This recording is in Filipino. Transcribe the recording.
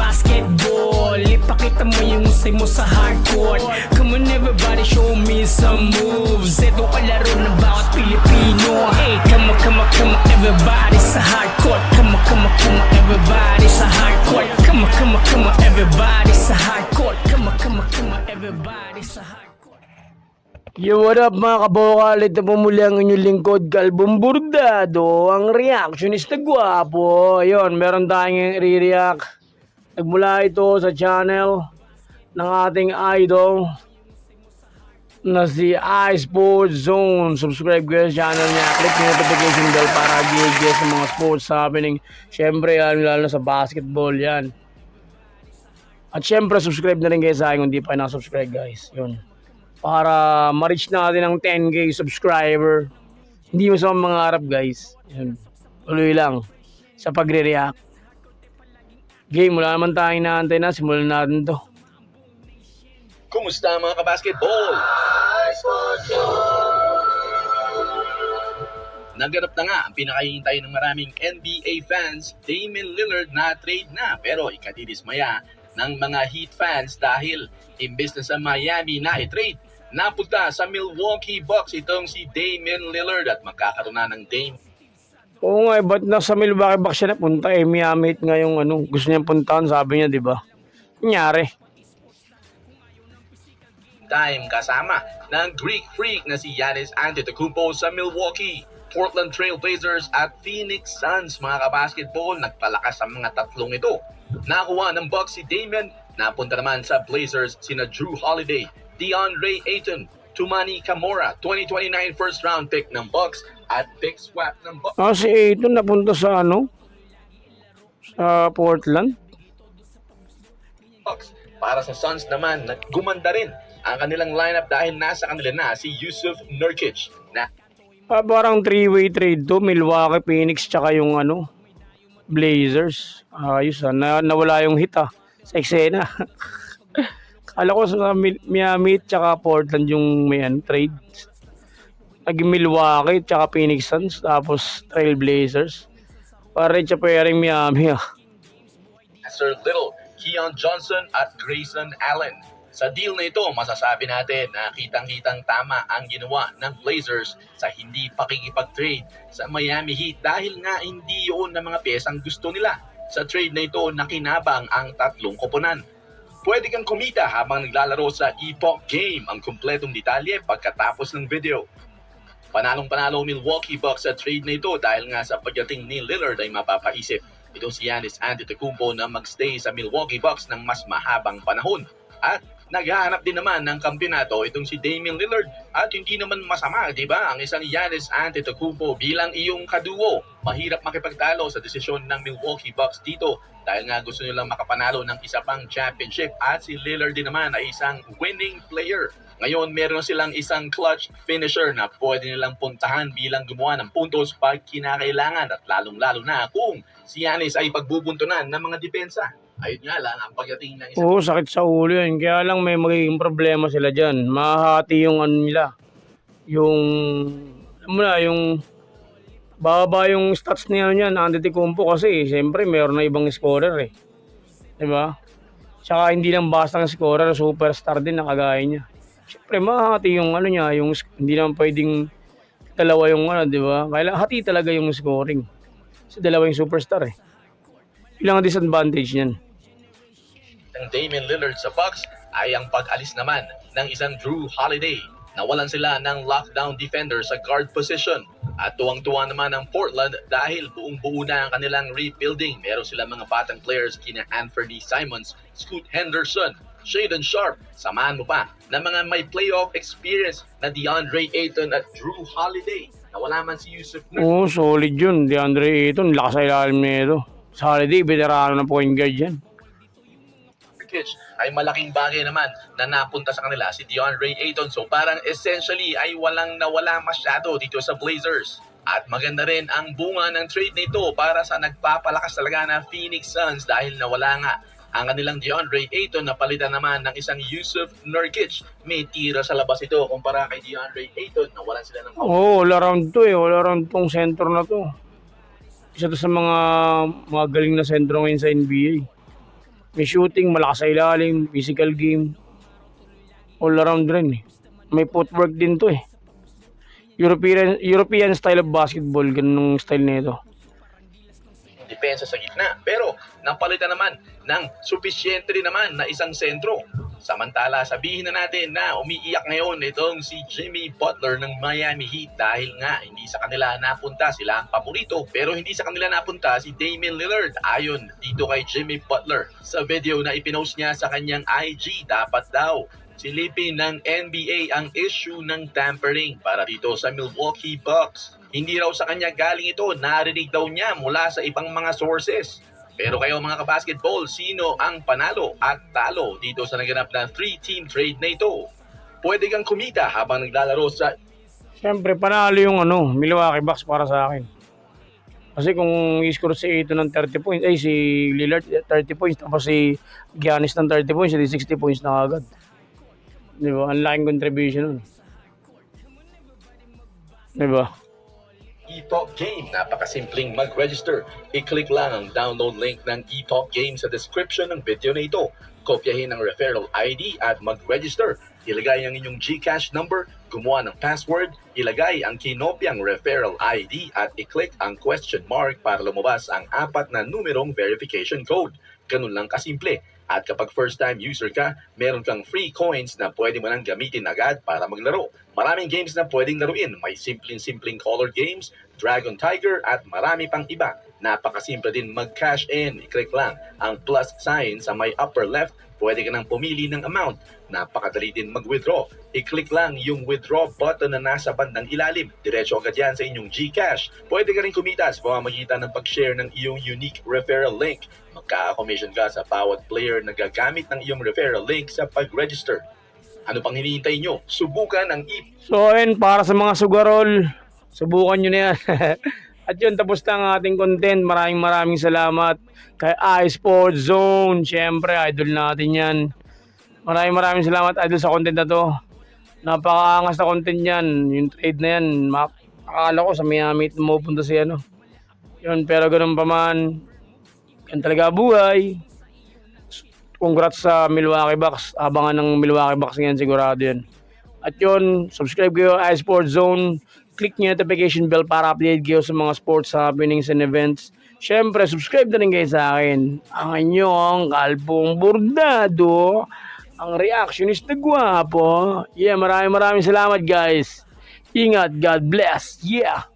basketball. Ipakita mo yung usay mo sa hardcourt. Come on everybody, show me some moves. Ito kalaro ng bawat Pilipino. Hey, come on everybody sa hardcourt. Come on everybody sa hardcourt. Come on everybody sa hardcourt. Come on everybody sa hardcourt. Yo, what up mga kabokal? Ito po muli ang inyong lingkod, Kalbong Burdado, ang reactionist na gwapo. Ayun, meron tayong re-react. Nagmula ito sa channel ng ating idol na si iSports Zone. Subscribe kayo sa channel niya. Click yung notification bell para gigil sa mga sports happening. Siyempre, yan, lalo na sa basketball yan. At siyempre, subscribe na rin kayo sa akin kung di pa na-subscribe, guys. Yun. Para ma-reach natin ang 10k subscriber. Hindi mo sa mga harap, guys. Yun. Tuloy lang sa pagre-react. Game, wala naman tayong inaantay na. Simulan natin to. Kumusta mga kabasketball? Naganap na nga ang pinakahihintay ng maraming NBA fans, Damian Lillard na trade na, pero ikadidismaya ng mga Heat fans dahil imbes na sa Miami na i-trade, napunta sa Milwaukee Bucks itong si Damian Lillard at magkakaroon na ng Dame. Oo nga, ba't nasa Milwaukee Bucks siya napunta? Miami Heat nga yung gusto niyang puntahan, sabi niya, di ba? Nangyari. Time kasama ng Greek freak na si Giannis Antetokounmpo sa Milwaukee, Portland Trail Blazers at Phoenix Suns. Mga kabasketball, nagpalakas ang mga tatlong ito. Nakuha ng Bucks si Damian, napunta naman sa Blazers sina Drew Holiday, DeAndre Ayton, Toumani Camara, 2029 first round pick ng Bucks at pick swap ng Bucks. Si Ayton napunta sa sa Portland. Para sa Suns naman, gumanda rin ang kanilang lineup dahil nasa kanila na si Jusuf Nurkic na Parang three-way trade to. Milwaukee, Phoenix, tsaka yung Blazers. Ayos nawala yung hit sa eksena. Kala ko sa Miami tsaka Portland yung may trade. Naging Milwaukee tsaka Phoenix Suns tapos Trail Blazers. Para siya pairing Miami Sir Little, Keon Johnson at Grayson Allen. Sa deal na ito, masasabi natin na kitang-kitang tama ang ginawa ng Blazers sa hindi pakikipag-trade sa Miami Heat dahil nga hindi yun ng mga piyesang gusto nila. Sa trade na ito, nakinabang ang tatlong koponan. Pwede kang kumita habang naglalaro sa Epoch Game. Ang kumpletong detalye pagkatapos ng video. Panalong-panalo Milwaukee Bucks sa trade na ito dahil nga sa pagdating ni Lillard ay mapapaisip itong si Giannis Antetokounmpo na magstay sa Milwaukee Bucks ng mas mahabang panahon. At naghahanap din naman ng kampiyonato itong si Damian Lillard at hindi naman masama, di ba? Ang isang Giannis Antetokounmpo bilang iyong kaduo. Mahirap makipagtalo sa desisyon ng Milwaukee Bucks dito dahil nga gusto nilang makapanalo ng isa pang championship at si Lillard din naman ay isang winning player. Ngayon, meron silang isang clutch finisher na pwede nilang puntahan bilang gumawa ng puntos pag kinakailangan at lalong-lalo na kung si Giannis ay pagbubuntunan ng mga depensa. Ayun nga lang, ang pagdating ng Oo, sakit sa ulo yan. Kaya lang may magiging problema sila dyan. Mahati yung nila. Yung bababa yung stats niya niyan, Antetokounmpo kasi siyempre mayroon na ibang scorer eh. Diba? Tsaka hindi lang basta ng scorer, superstar din na kagaya niya. Siyempre mahati yung niya, yung hindi naman pwedeng dalawa yung diba? Kaya hati talaga yung scoring. Kasi dalawa yung superstar eh. Ilang disadvantage niyan. Ng Damian Lillard sa Bucks ay ang pag-alis naman ng isang Drew Holiday. Nawalan sila ng lockdown defender sa guard position. At tuwang-tuwa naman ang Portland dahil buong-buo na ang kanilang rebuilding. Meron sila mga batang players kina Anthony Simons, Scoot Henderson, Shaedon Sharpe. Samahan mo pa ng mga may playoff experience na DeAndre Ayton at Drew Holiday. Nawala man si Jusuf Nurkic. Oo, solid yun. DeAndre Ayton, lakas sa ilalim nito. Sa Holiday, veterano na point guard yan. Ay malaking bagay naman na napunta sa kanila si DeAndre Ayton. So parang essentially ay walang nawala masyado dito sa Blazers. At maganda rin ang bunga ng trade nito para sa nagpapalakas talaga na Phoenix Suns dahil nawala nga ang kanilang DeAndre Ayton na palitan naman ng isang Jusuf Nurkic. May tira sa labas ito kumpara kay DeAndre Ayton. Nawalan sila ng all around to all around tong center na to. Isa to sa mga galing na sentro ngayon sa NBA. May shooting, malakas sa ilalim, physical game. All around rin eh. May footwork din to eh. European style of basketball, ganun style nito. Depensa sa gitna. Pero napalitan naman ng sufisyente rin naman na isang sentro. Samantala, sabihin na natin na umiiyak ngayon itong si Jimmy Butler ng Miami Heat dahil nga hindi sa kanila napunta, sila ang paborito, pero hindi sa kanila napunta si Damian Lillard. Ayon dito kay Jimmy Butler sa video na ipinost niya sa kanyang IG, dapat daw silipin ng NBA ang issue ng tampering para dito sa Milwaukee Bucks. Hindi raw sa kanya galing ito, narinig daw niya mula sa ibang mga sources. Pero kayo mga kabasketball, sino ang panalo at talo dito sa naganap na 3-team trade na ito? Pwede kang kumita habang naglalaro sa... Siyempre, panalo yung Milwaukee Bucks para sa akin. Kasi kung i-score si Ito ng 30 points, si Lillard 30 points, tapos si Giannis ng 30 points, hindi 60 points na agad. Di ba? Ang laking contribution nun. Di ba? ePop Game. Napakasimpleng mag-register. I-click lang ang download link ng ePop Game sa description ng video na ito. Kopyahin ang referral ID at mag-register. Ilagay ang inyong GCash number, gumawa ng password, ilagay ang kinopyang referral ID at i-click ang question mark para lumabas ang 4 na numerong verification code. Ganun lang kasimple. At kapag first-time user ka, meron kang free coins na pwede mo nang gamitin agad para maglaro. Maraming games na pwedeng laruin. May simpleng colored games, Dragon Tiger at marami pang iba. Napakasimple din mag-cash in. I-click lang ang plus sign sa may upper left. Pwede ka nang pumili ng amount. Napakadali din mag-withdraw. I-click lang yung withdraw button na nasa bandang ilalim. Diretso agad yan sa inyong GCash. Pwede ka rin kumita sa pamamagitan ng pag-share ng iyong unique referral link. Magkaka-commission ka sa bawat player na gagamit ng iyong referral link sa pag-register. Ano pang hinihintay nyo? Subukan ang So, ayun, para sa mga sugarol, subukan nyo na yan. At yun, tapos na ang ating content. Maraming salamat kay iSports Zone. Siyempre, idol natin yan. Maraming salamat, idol, sa content na to. Napakaangas na content yan. Yung trade na yan, akala ko sa Miami mapupunta si Yun, pero ganun pa man. Yan talaga buhay. Congrats sa Milwaukee Bucks. Abangan ng Milwaukee Bucks ngayon, sigurado yan. At yun, subscribe kayo iSports Zone. Click nyo notification bell para update kayo sa mga sports happenings and events. Siyempre, subscribe na rin kayo sa akin. Ang inyong kalbong bordado, ang reactionist na gwapo. Yeah, maraming salamat guys. Ingat, God bless. Yeah.